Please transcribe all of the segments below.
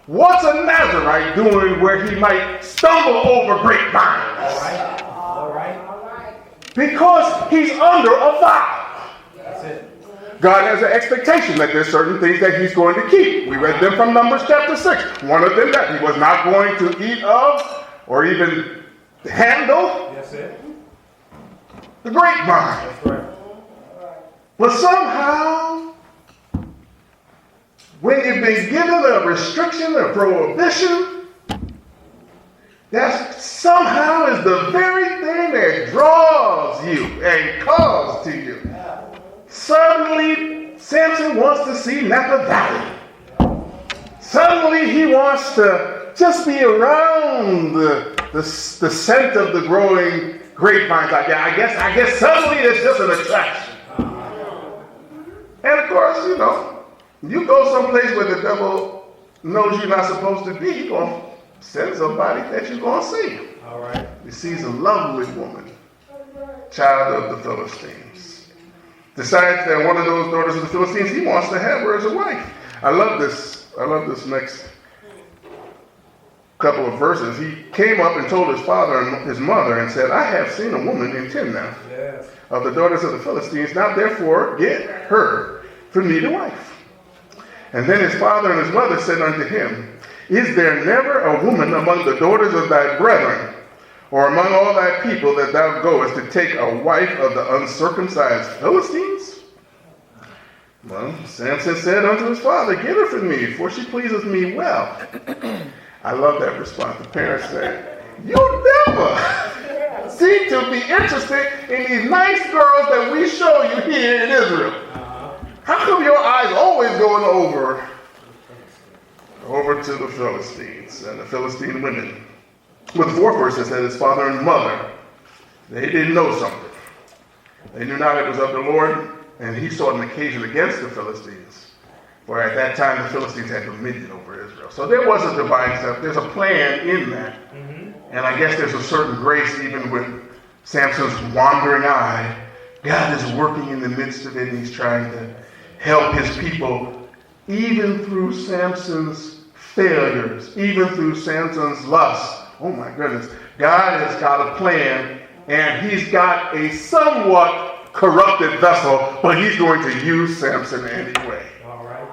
What's a Nazarite doing where he might stumble over grapevines? All right. Because he's under a vow. That's it. God has an expectation that there's certain things that he's going to keep. We read them from Numbers chapter 6. One of them that he was not going to eat of or even handle. That's it. The grapevine. That's right. But somehow, when you've been given a restriction, a prohibition, that somehow is the very thing that draws you and calls to you. Suddenly, Samson wants to see Napa Valley. Suddenly, he wants to just be around the scent of the growing grapevines. I guess suddenly it's just an attraction. And of course, you go someplace where the devil knows you're not supposed to be, he's going to send somebody that you're going to see. All right. He sees a lovely woman, child of the Philistines. Decides that one of those daughters of the Philistines, he wants to have her as a wife. I love this next couple of verses. He came up and told his father and his mother and said, I have seen a woman in Timnah of the daughters of the Philistines. Now therefore get her for me to wife. And then his father and his mother said unto him, Is there never a woman among the daughters of thy brethren, or among all thy people, that thou goest to take a wife of the uncircumcised Philistines? Well, Samson said unto his father, Get her for me, for she pleases me well. I love that response. The parents said, You never seem to be interested in these nice girls that we show you here in Israel. How come your eyes always going over to the Philistines and the Philistine women? With the fourth verse, it said his father and mother, they didn't know something. They knew not it was of the Lord, and he sought an occasion against the Philistines. For at that time, the Philistines had dominion over Israel. So there was a divine stuff. There's a plan in that. And I guess there's a certain grace even with Samson's wandering eye. God is working in the midst of it, and he's trying to help his people, even through Samson's failures, even through Samson's lust. Oh my goodness. God has got a plan, and he's got a somewhat corrupted vessel, but he's going to use Samson anyway. All right.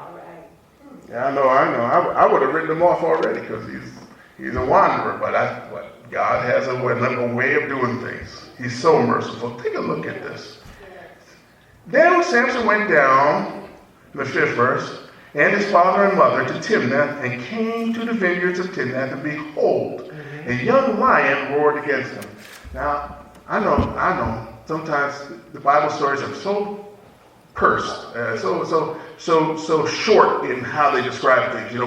Yeah, I know. I would have written him off already because he's a wanderer, but God has a way of doing things. He's so merciful. Take a look at this. Then Samson went down, in the 5th verse, and his father and mother to Timnath, and came to the vineyards of Timnath, and behold, a young lion roared against him. Now, I know. Sometimes the Bible stories are so pursed, so short in how they describe things. You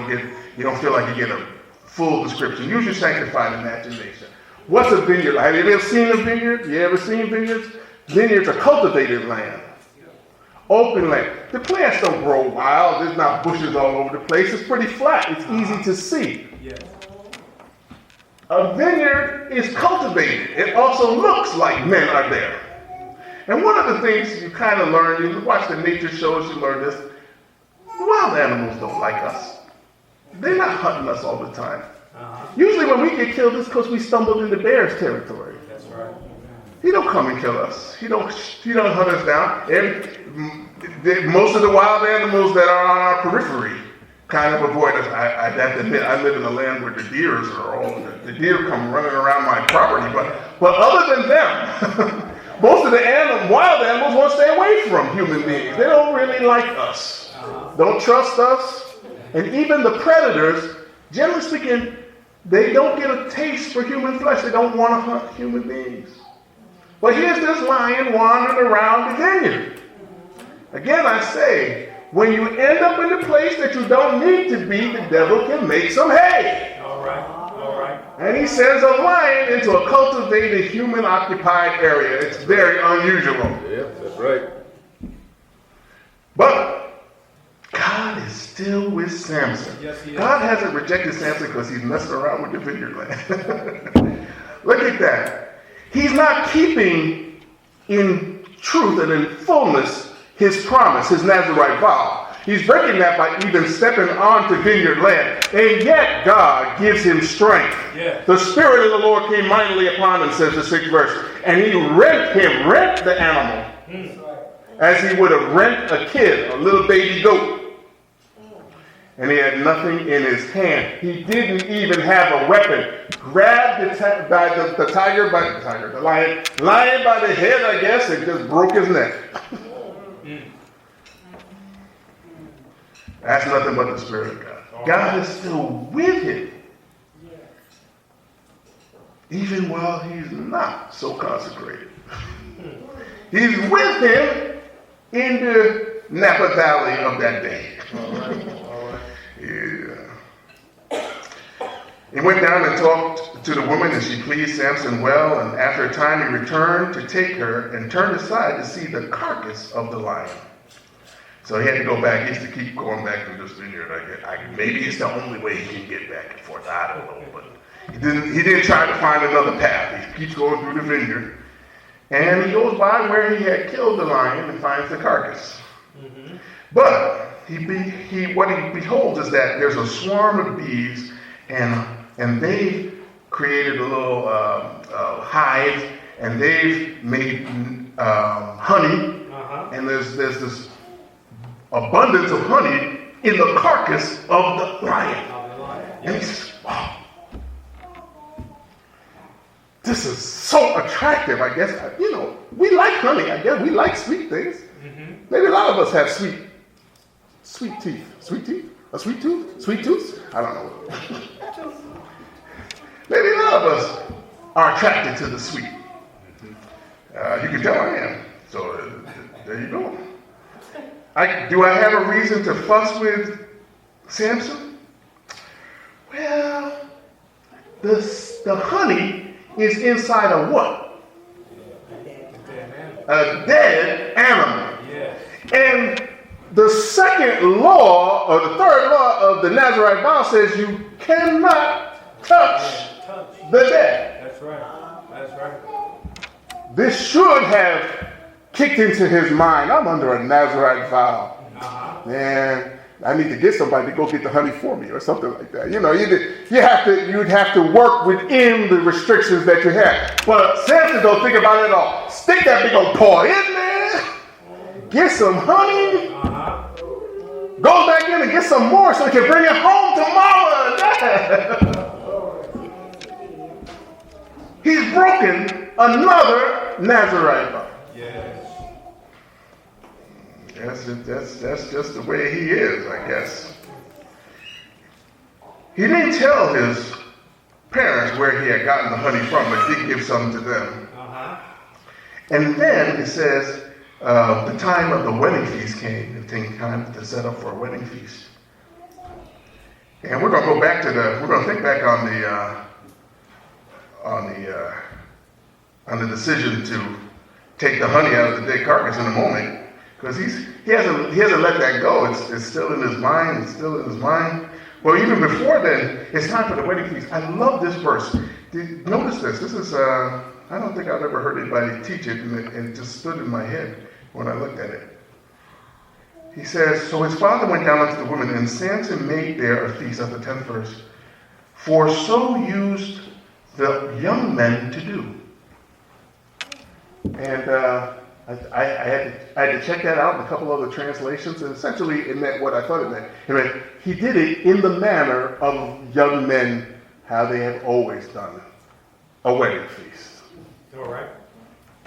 don't feel like you get a full description. Use your sanctified imagination. What's a vineyard? Have you ever seen a vineyard? You ever seen vineyards? Vineyards are cultivated land. Open land. The plants don't grow wild. There's not bushes all over the place. It's pretty flat. It's easy to see. Yes. A vineyard is cultivated. It also looks like men are there. And one of the things you kind of learn, you watch the nature shows, you learn this. Wild animals don't like us. They're not hunting us all the time. Usually when we get killed, it's because we stumbled into bear's territory. That's right. He don't come and kill us. He don't hunt us down. Most of the wild animals that are on our periphery kind of avoid us. I have to admit, I live in a land where the deers are all, the deer come running around my property. But other than them, most of the wild animals want to stay away from human beings. They don't really like us. Don't trust us. And even the predators, generally speaking, they don't get a taste for human flesh. They don't want to hunt human beings. But here's this lion wandering around the vineyard. Again, I say, when you end up in a place that you don't need to be, the devil can make some hay. All right. And he sends a lion into a cultivated, human-occupied area. It's very unusual. Yeah, that's right. But God is still with Samson. Yes, he is. God hasn't rejected Samson because he's messing around with the vineyard land. Look at that. He's not keeping in truth and in fullness his promise, his Nazarite vow. He's breaking that by even stepping onto vineyard land. And yet God gives him strength. Yeah. The Spirit of the Lord came mightily upon him, says the 6th verse. And he rent the animal as he would have rent a kid, a little baby goat. And he had nothing in his hand. He didn't even have a weapon. Grabbed the lion by the head, I guess, and just broke his neck. That's nothing but the Spirit of God. God is still with him. Even while he's not so consecrated. He's with him in the Napa Valley of that day. Yeah. He went down and talked to the woman, and she pleased Samson well. And after a time, he returned to take her and turned aside to see the carcass of the lion. So he had to go back. He used to keep going back to this vineyard. Maybe it's the only way he can get back and forth. I don't know. But he didn't try to find another path. He keeps going through the vineyard. And he goes by where he had killed the lion and finds the carcass. Mm-hmm. But what he beholds is that there's a swarm of bees, and they've created a little hive, and they've made honey, and there's this abundance of honey in the carcass of the lion. And he says, wow, this is so attractive, I guess. We like honey, I guess. We like sweet things. Mm-hmm. Maybe a lot of us have sweet teeth. Sweet teeth? A sweet tooth? Sweet tooth? I don't know. Maybe a lot of us are attracted to the sweet. You can tell I am. So there you go. Do I have a reason to fuss with Samson? Well, the honey is inside of what? A dead animal. And the second law, or the third law of the Nazarite vow says you cannot touch the dead. That's right. This should have kicked into his mind. I'm under a Nazarite vow. Man, I need to get somebody to go get the honey for me or something like that. You'd have to work within the restrictions that you have. But Samson don't think about it at all. Stick that big old paw in there, get some honey, go back in and get some more so he can bring it home to mama and dad. He's broken another Nazarite vow. That's just the way he is, I guess. He didn't tell his parents where he had gotten the honey from, but did give some to them. And then it says the time of the wedding feast came. It came time to set up for a wedding feast. And we're going to go back we're going to think back on the decision to take the honey out of the dead carcass in a moment. Because he hasn't let that go. It's still in his mind. Well, even before then, it's time for the wedding feast. I love this verse. Notice this. This is, I don't think I've ever heard anybody teach it, and it just stood in my head when I looked at it. He says, so his father went down unto the woman, and Samson made there a feast, at the 10th verse. For so used the young men to do. And I had to check that out in a couple other translations, and essentially it meant what I thought it meant. It meant he did it in the manner of young men, how they have always done a wedding feast.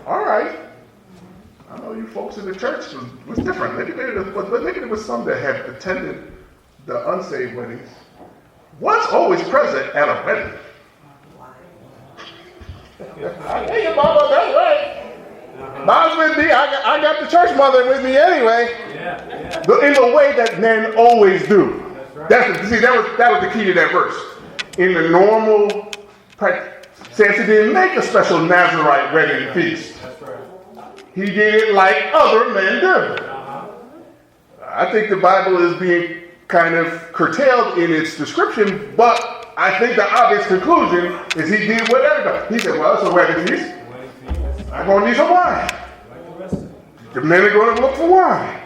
All right. I know you folks in the church was different. Maybe there was some that had attended the unsaved weddings. What's always present at a wedding? I tell you, Mama, that's right. Mom's with me. I got the church mother with me anyway. In the way that men always do. That was the key to that verse. In the normal practice, Samson didn't make a special Nazarite wedding feast. He did it like other men do. I think the Bible is being kind of curtailed in its description, but I think the obvious conclusion is he did what everybody. He said, well, it's a wedding feast. I'm going to need some wine. The men are going to look for wine.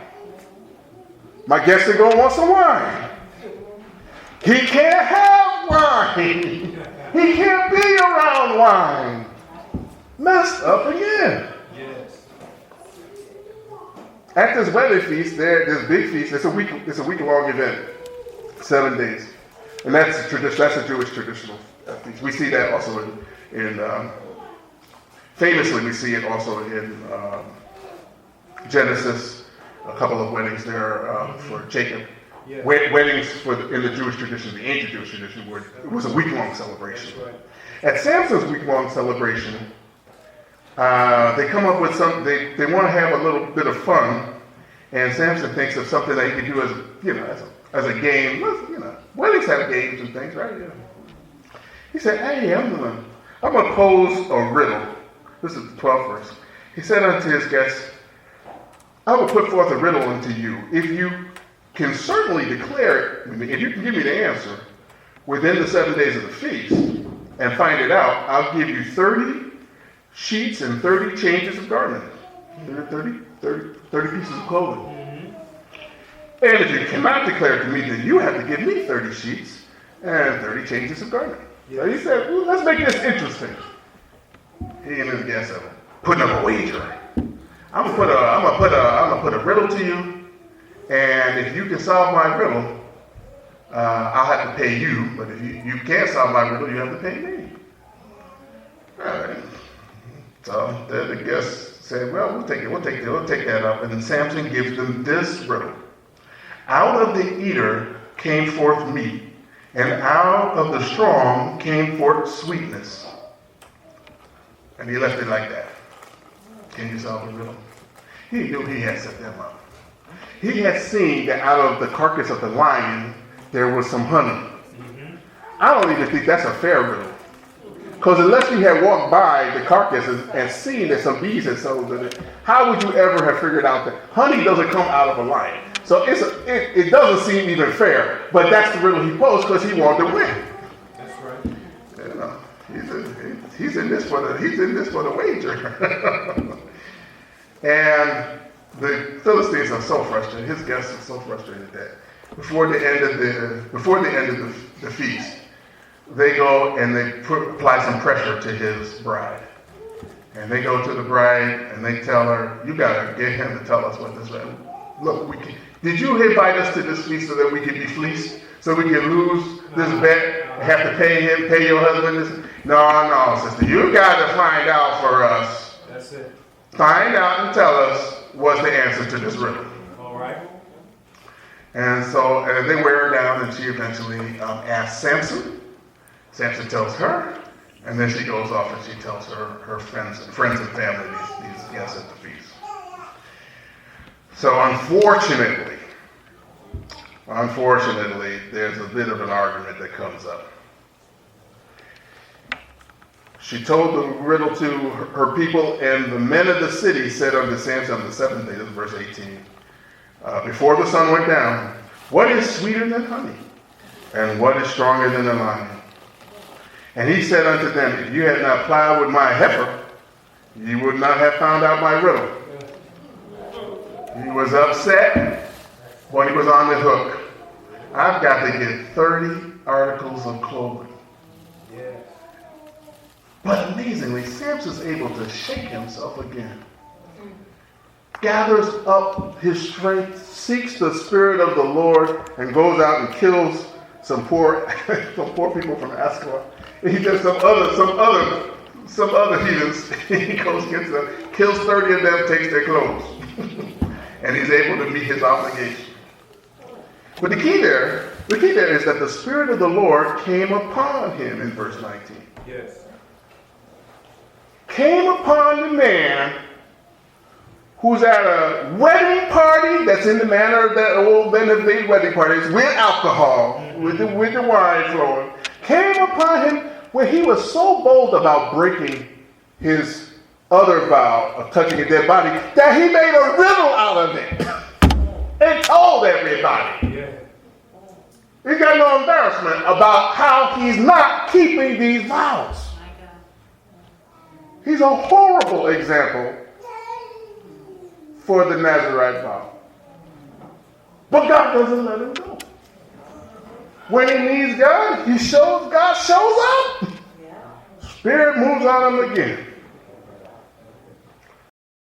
My guests are going to want some wine. He can't have wine. He can't be around wine. Messed up again. Yes. At this wedding feast, this big feast, it's a week-long event, 7 days. And that's a Jewish traditional feast. We see that also in famously we see it also in Genesis, a couple of weddings there for Jacob. Yeah. Weddings in the Jewish tradition, the ancient Jewish tradition, where it was a week-long celebration. Right. At Samson's week-long celebration, they come up with something, they want to have a little bit of fun, and Samson thinks of something that he can do as a game. Weddings have games and things, right? Yeah. He said, hey, I'm gonna pose a riddle. This is the 12th verse. He said unto his guests, I will put forth a riddle unto you. If you can certainly declare it, if you can give me the answer within the 7 days of the feast and find it out, I'll give you 30 sheets and 30 changes of garment. 30 pieces of clothing. Mm-hmm. And if you cannot declare it to me, then you have to give me 30 sheets and 30 changes of garment. So he said, well, let's make this interesting. He and his guests are putting up a wager. I'm gonna put a riddle to you, and if you can solve my riddle, I'll have to pay you. But if you can't solve my riddle, you have to pay me. All right. So the guests said, well, we'll take that up. And then Samson gives them this riddle. Out of the eater came forth meat, and out of the strong came forth sweetness. And he left it like that. Can you solve the riddle? He knew he had set them up. He had seen that out of the carcass of the lion, there was some honey. Mm-hmm. I don't even think that's a fair riddle. Because unless you had walked by the carcass and seen that some bees had settled in it, how would you ever have figured out that honey doesn't come out of a lion? So it doesn't seem even fair. But that's the riddle he posed because he wanted to win. That's right. He's in this for the wager. And the Philistines are so frustrated. His guests are so frustrated that before the end of the feast, they go and they apply some pressure to his bride. And they go to the bride and they tell her, you got to get him to tell us what this is. Look, did you invite us to this feast so that we could be fleeced? So we can lose this bet and have to pay your husband this? No, sister. You got to find out for us. That's it. Find out and tell us what's the answer to this riddle. All right. And so they wear her down and she eventually asks Samson. Samson tells her, and then she goes off and she tells her friends and family, these guests at the feast. So unfortunately, there's a bit of an argument that comes up. She told the riddle to her people, and the men of the city said unto Samson on the 7th day, this is verse 18, before the sun went down, what is sweeter than honey? And what is stronger than a lion? And he said unto them, if you had not plowed with my heifer, you would not have found out my riddle. He was upset, but he was on the hook. I've got to get 30 articles of clothing. Yeah. But amazingly, Samson's able to shake himself again. Gathers up his strength, seeks the Spirit of the Lord, and goes out and kills some poor people from Ascalon. And he does some other heathens. He goes against them, kills 30 of them, takes their clothes. And he's able to meet his obligation. But the key there is that the Spirit of the Lord came upon him in verse 19. Yes. Came upon the man who's at a wedding party that's in the manner of that old Benedict wedding parties with alcohol, with the wine flowing. Came upon him where he was so bold about breaking his other vow of touching a dead body that he made a riddle out of it and told everybody. Yeah. He's got no embarrassment about how he's not keeping these vows. He's a horrible example for the Nazirite vow. But God doesn't let him go. When he needs God, God shows up. Spirit moves on him again.